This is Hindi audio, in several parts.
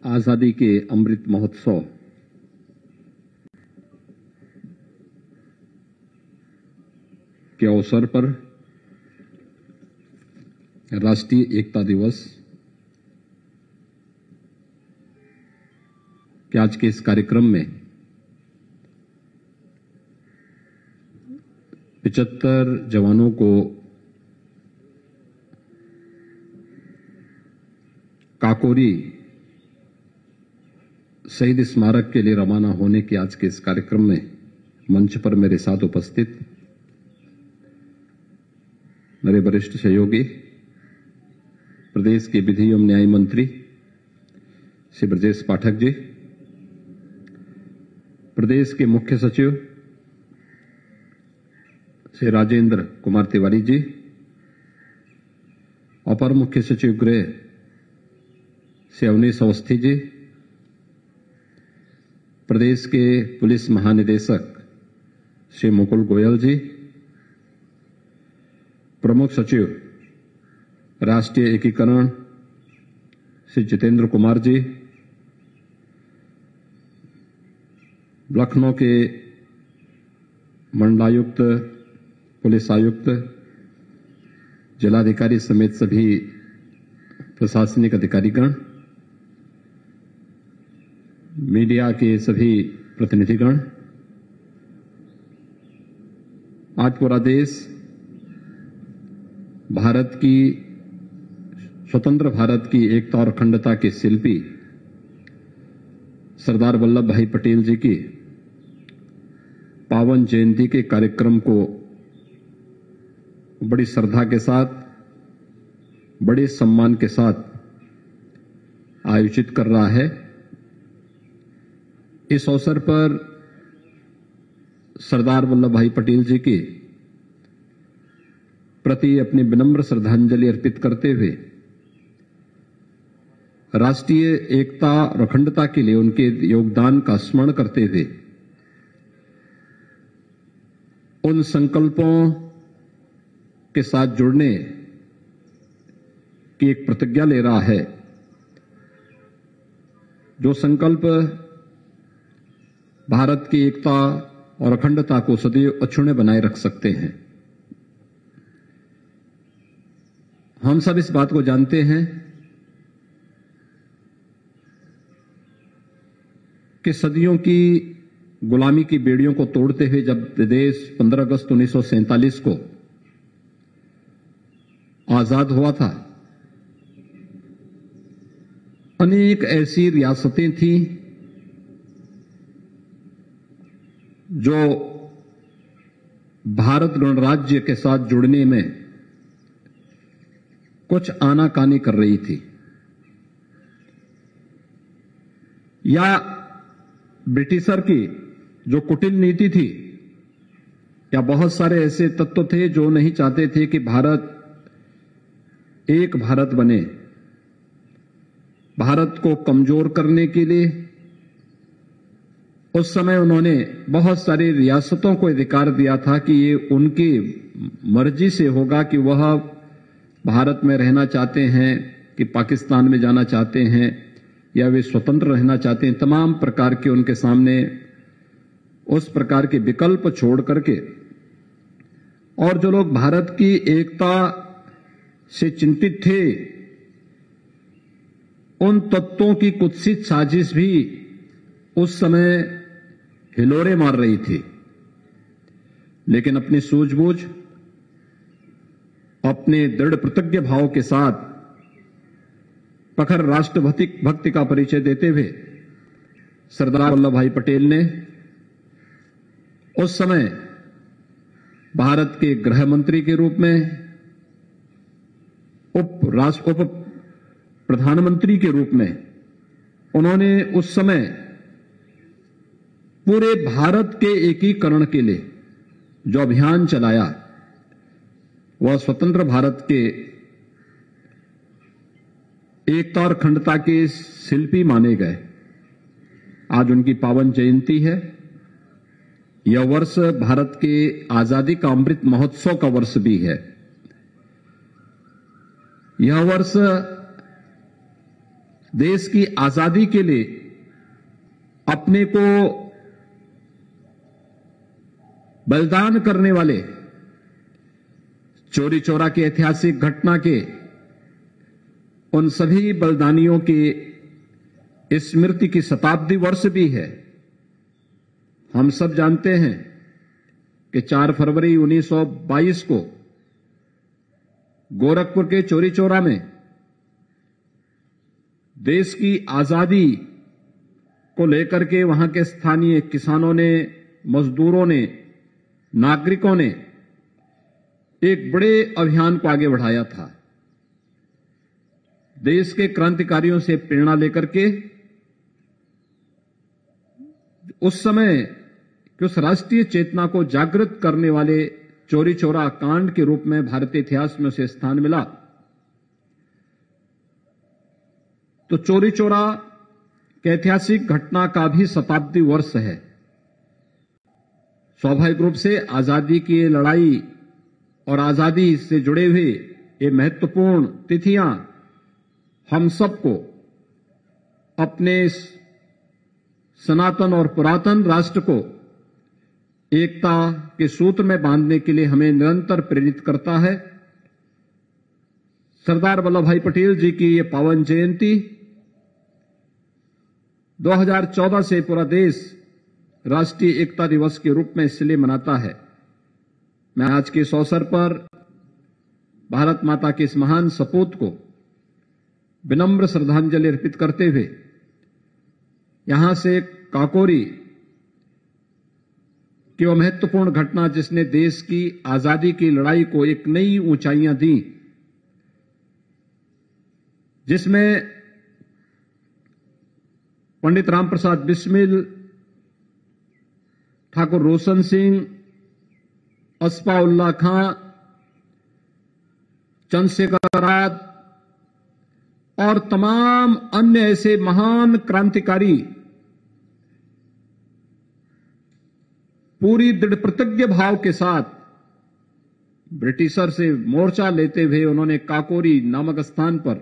आजादी के अमृत महोत्सव के अवसर पर राष्ट्रीय एकता दिवस के आज के इस कार्यक्रम में 75 जवानों को काकोरी शहीद स्मारक के लिए रवाना होने के आज के इस कार्यक्रम में मंच पर मेरे साथ उपस्थित मेरे वरिष्ठ सहयोगी प्रदेश के विधि एवं न्याय मंत्री श्री ब्रजेश पाठक जी, प्रदेश के मुख्य सचिव श्री राजेंद्र कुमार तिवारी जी, अपर मुख्य सचिव गृह श्री अवनीश अवस्थी जी, प्रदेश के पुलिस महानिदेशक श्री मुकुल गोयल जी, प्रमुख सचिव राष्ट्रीय एकीकरण श्री जितेंद्र कुमार जी, लखनऊ के मंडलायुक्त, पुलिस आयुक्त, जिलाधिकारी समेत सभी प्रशासनिक अधिकारीगण, मीडिया के सभी प्रतिनिधिगण, आज पूरा देश स्वतंत्र भारत की एकता और अखंडता के शिल्पी सरदार वल्लभ भाई पटेल जी की पावन जयंती के कार्यक्रम को बड़ी श्रद्धा के साथ, बड़े सम्मान के साथ आयोजित कर रहा है। इस अवसर पर सरदार वल्लभ भाई पटेल जी के प्रति अपनी विनम्र श्रद्धांजलि अर्पित करते हुए राष्ट्रीय एकता और अखंडता के लिए उनके योगदान का स्मरण करते हुए उन संकल्पों के साथ जुड़ने की एक प्रतिज्ञा ले रहा है, जो संकल्प भारत की एकता और अखंडता को सदैव अक्षुण्ण बनाए रख सकते हैं। हम सब इस बात को जानते हैं कि सदियों की गुलामी की बेड़ियों को तोड़ते हुए जब देश 15 अगस्त 1947 को आजाद हुआ था, अनेक ऐसी रियासतें थीं जो भारत गणराज्य के साथ जुड़ने में कुछ आनाकानी कर रही थी, या ब्रिटिशर की जो कुटिल नीति थी, या बहुत सारे ऐसे तत्व थे जो नहीं चाहते थे कि भारत एक भारत बने। भारत को कमजोर करने के लिए उस समय उन्होंने बहुत सारी रियासतों को अधिकार दिया था कि ये उनकी मर्जी से होगा कि वह भारत में रहना चाहते हैं कि पाकिस्तान में जाना चाहते हैं या वे स्वतंत्र रहना चाहते हैं। तमाम प्रकार के उनके सामने उस प्रकार के विकल्प छोड़ करके, और जो लोग भारत की एकता से चिंतित थे, उन तत्वों की कुत्सित साजिश भी उस समय हिलोरे मार रही थी। लेकिन अपनी सूझबूझ, अपने दृढ़ प्रतिज्ञ भाव के साथ प्रखर राष्ट्रभक्ति का परिचय देते हुए सरदार वल्लभ भाई पटेल ने उस समय भारत के गृह मंत्री के रूप में, उप प्रधानमंत्री के रूप में उन्होंने उस समय पूरे भारत के एकीकरण के लिए जो अभियान चलाया, वह स्वतंत्र भारत के एकता और अखंडता के शिल्पी माने गए। आज उनकी पावन जयंती है। यह वर्ष भारत के आजादी का अमृत महोत्सव का वर्ष भी है। यह वर्ष देश की आजादी के लिए अपने को बलिदान करने वाले चौरी चौरा की ऐतिहासिक घटना के उन सभी बलिदानियों की स्मृति की शताब्दी वर्ष भी है। हम सब जानते हैं कि 4 फरवरी 1922 को गोरखपुर के चौरी चौरा में देश की आजादी को लेकर के वहां के स्थानीय किसानों ने, मजदूरों ने, नागरिकों ने एक बड़े अभियान को आगे बढ़ाया था। देश के क्रांतिकारियों से प्रेरणा लेकर के उस समय कि उस राष्ट्रीय चेतना को जागृत करने वाले चौरी चौरा कांड के रूप में भारतीय इतिहास में उसे स्थान मिला। तो चौरी चौरा के ऐतिहासिक घटना का भी शताब्दी वर्ष है। स्वाभाविक रूप से आजादी की लड़ाई और आजादी से जुड़े हुए ये महत्वपूर्ण तिथियां हम सबको अपने सनातन और पुरातन राष्ट्र को एकता के सूत्र में बांधने के लिए हमें निरंतर प्रेरित करता है। सरदार वल्लभ भाई पटेल जी की ये पावन जयंती 2014 से पूरा देश राष्ट्रीय एकता दिवस के रूप में इसलिए मनाता है। मैं आज के इस अवसर पर भारत माता के इस महान सपूत को विनम्र श्रद्धांजलि अर्पित करते हुए यहां से काकोरी कि वह महत्वपूर्ण घटना जिसने देश की आजादी की लड़ाई को एक नई ऊंचाइयां दी, जिसमें पंडित राम प्रसाद बिस्मिल, ठाकुर रोशन सिंह, अस्फाउल्लाह खां, चंद्रशेखर आजाद और तमाम अन्य ऐसे महान क्रांतिकारी पूरी दृढ़ प्रतिज्ञ भाव के साथ ब्रिटिशर से मोर्चा लेते हुए उन्होंने काकोरी नामक स्थान पर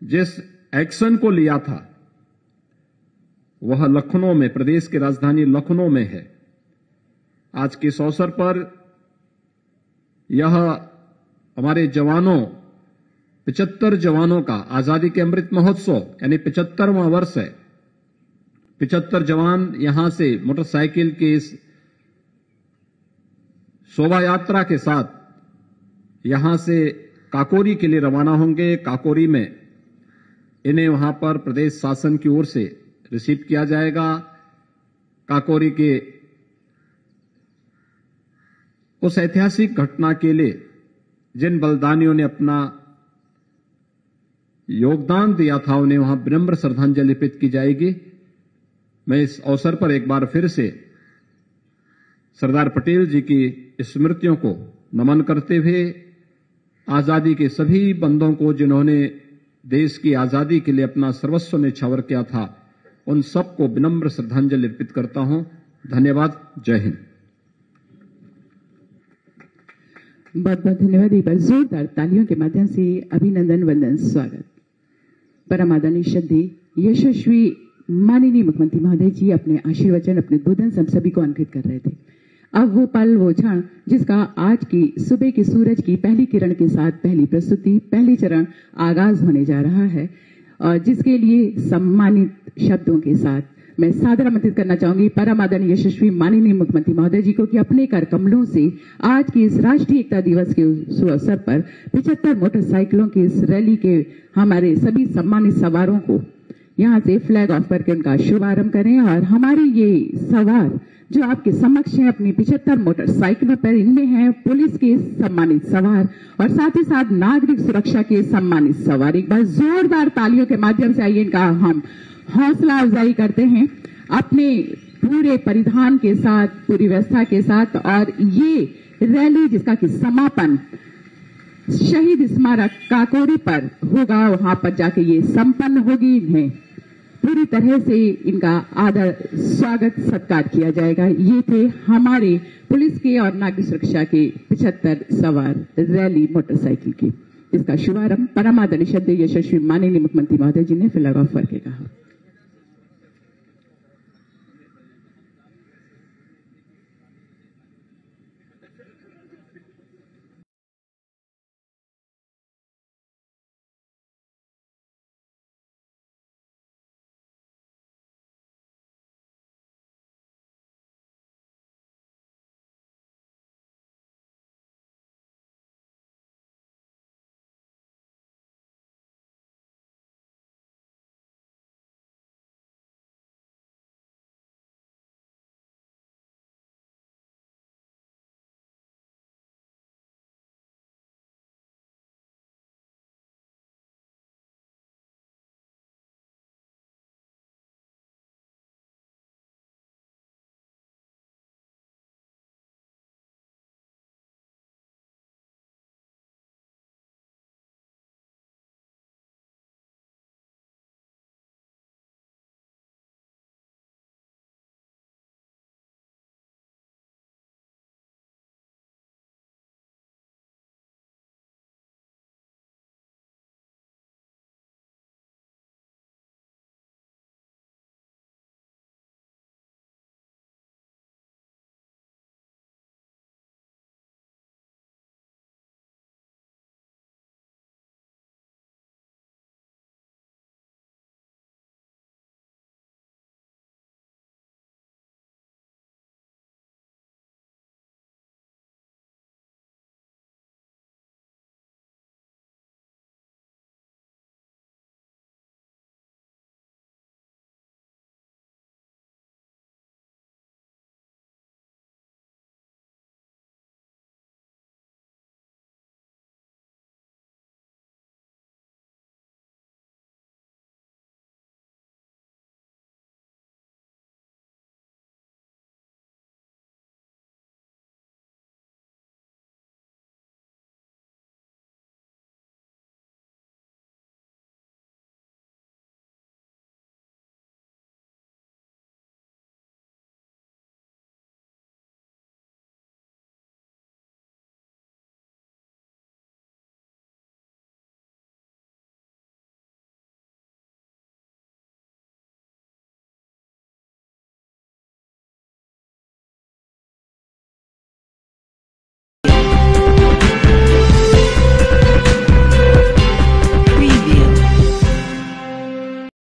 जिस एक्शन को लिया था वह लखनऊ में, प्रदेश की राजधानी लखनऊ में है। आज के इस अवसर पर यह हमारे जवानों 75 जवानों का आजादी के अमृत महोत्सव यानी 75वां वर्ष है। 75 जवान यहां से मोटरसाइकिल के इस शोभा यात्रा के साथ यहां से काकोरी के लिए रवाना होंगे। काकोरी में इन्हें वहां पर प्रदेश शासन की ओर से रिसीव किया जाएगा। काकोरी के उस ऐतिहासिक घटना के लिए जिन बलिदानियों ने अपना योगदान दिया था उन्हें वहां विनम्र श्रद्धांजलि अर्पित की जाएगी। मैं इस अवसर पर एक बार फिर से सरदार पटेल जी की स्मृतियों को नमन करते हुए आजादी के सभी बंदों को जिन्होंने देश की आजादी के लिए अपना सर्वस्व न्यौछावर किया था, उन सबको विनम्र श्रद्धांजलि अर्पित करता हूं। धन्यवाद। जय हिंद। बहुत बहुत धन्यवाद। एक बार जोरदार तालियों के माध्यम से अभिनंदन, वंदन, स्वागत। परम आदरणीय श्रद्धेय यशस्वी माननीय मुख्यमंत्री महोदय जी अपने आशीर्वचन, अपने बोधन हम सभी को अंकित कर रहे थे। अब वो पल, वो क्षण जिसका आज की सुबह के सूरज की पहली किरण के साथ पहली प्रस्तुति, पहली चरण आगाज होने जा रहा है और जिसके लिए सम्मानित शब्दों के साथ मैं सादर आमंत्रित करना चाहूंगी परम आदरणीय यशस्वी माननीय मुख्यमंत्री महोदय जी को कि अपने कर कमलों से आज की इस राष्ट्रीय एकता दिवस के अवसर पर 75 मोटरसाइकिलों की इस रैली के हमारे सभी सम्मानित सवारों को यहां से फ्लैग ऑफ करके उनका शुभारंभ करें। और हमारे ये सवार जो आपके समक्ष हैं अपनी 75 मोटरसाइकिलों पर, इनमें हैं पुलिस के सम्मानित सवार और साथ ही साथ नागरिक सुरक्षा के सम्मानित सवार। एक बार जोरदार तालियों के माध्यम से आइए इनका हम हौसला अफजाई करते हैं अपने पूरे परिधान के साथ, पूरी व्यवस्था के साथ। और ये रैली जिसका कि समापन शहीद स्मारक काकोरी पर होगा, वहां पर जाके ये संपन्न होगी। इन्हें पूरी तरह से इनका आदर, स्वागत, सत्कार किया जाएगा। ये थे हमारे पुलिस के और नागरिक सुरक्षा के 75 सवार रैली मोटरसाइकिल की। इसका शुभारंभ परमादरणीय श्रद्धेय यशस्वी माननीय मुख्यमंत्री महोदय जी ने फ्लैग ऑफ करके कहा।